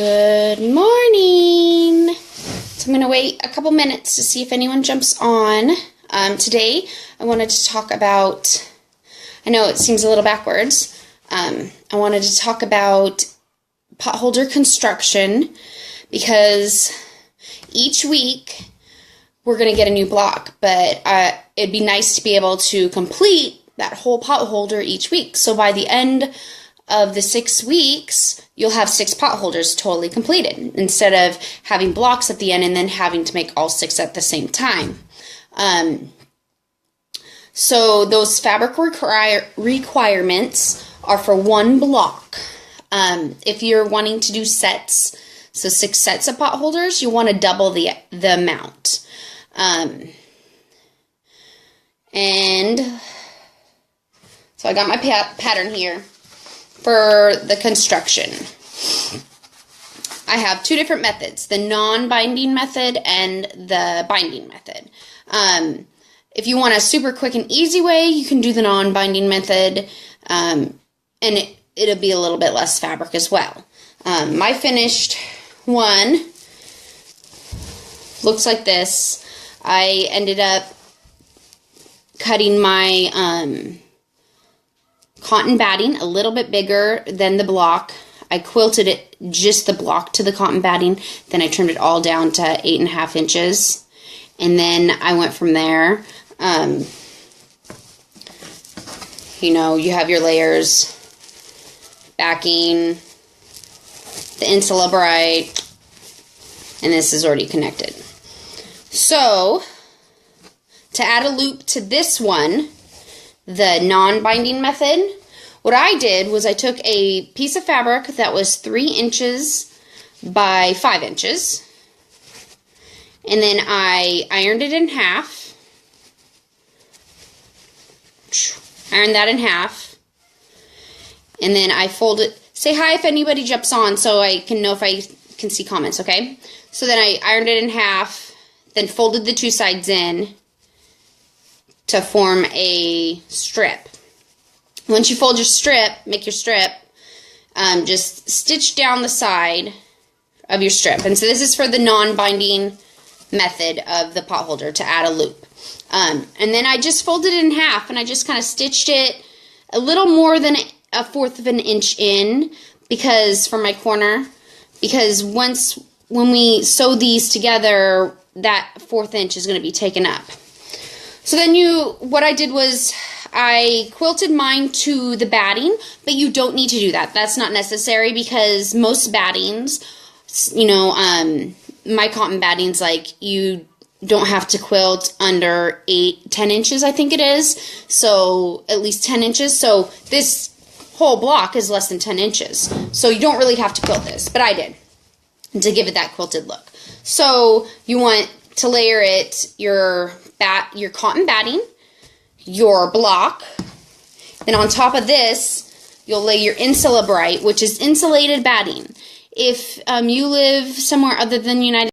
Good morning. So I'm going to wait a couple minutes to see if anyone jumps on. Today I wanted to talk about, I know it seems a little backwards, I wanted to talk about potholder construction because each week we're going to get a new block, but it'd be nice to be able to complete that whole potholder each week. So by the end of the 6 weeks, you'll have 6 potholders totally completed instead of having blocks at the end and then having to make all 6 at the same time. So those fabric requirements are for 1 block. If you're wanting to do sets, so 6 sets of potholders, you want to double the amount. And so I got my pattern here for the construction. I have 2 different methods, the non-binding method and the binding method. If you want a super quick and easy way, you can do the non-binding method, and it'll be a little bit less fabric as well. My finished one looks like this. I ended up cutting my cotton batting a little bit bigger than the block. I quilted it, just the block to the cotton batting. Then I trimmed it all down to 8.5 inches. And then I went from there. You know, you have your layers, backing, the Insula Bright, and this is already connected. So, to add a loop to this one, the non-binding method, what I did was I took a piece of fabric that was 3 inches by 5 inches, and then I ironed it in half, ironed that in half, and then I folded. Say hi if anybody jumps on so I can know if I can see comments, okay? So then I ironed it in half, then folded the 2 sides in to form a strip. Once you fold your strip, make your strip, just stitch down the side of your strip. And so this is for the non-binding method of the potholder, to add a loop. And then I just folded it in half and I just kind of stitched it a little more than 1/4 of an inch in, because for my corner, because when we sew these together, that 1/4 inch is going to be taken up. So then what I did was I quilted mine to the batting, but you don't need to do that. That's not necessary because most battings, you know, my cotton battings, like, you don't have to quilt under 10 inches, I think it is. So at least 10 inches. So this whole block is less than 10 inches. So you don't really have to quilt this, but I did to give it that quilted look. So you want to layer it, your cotton batting, your block, then on top of this, you'll lay your Insula Bright, which is insulated batting. If you live somewhere other than the United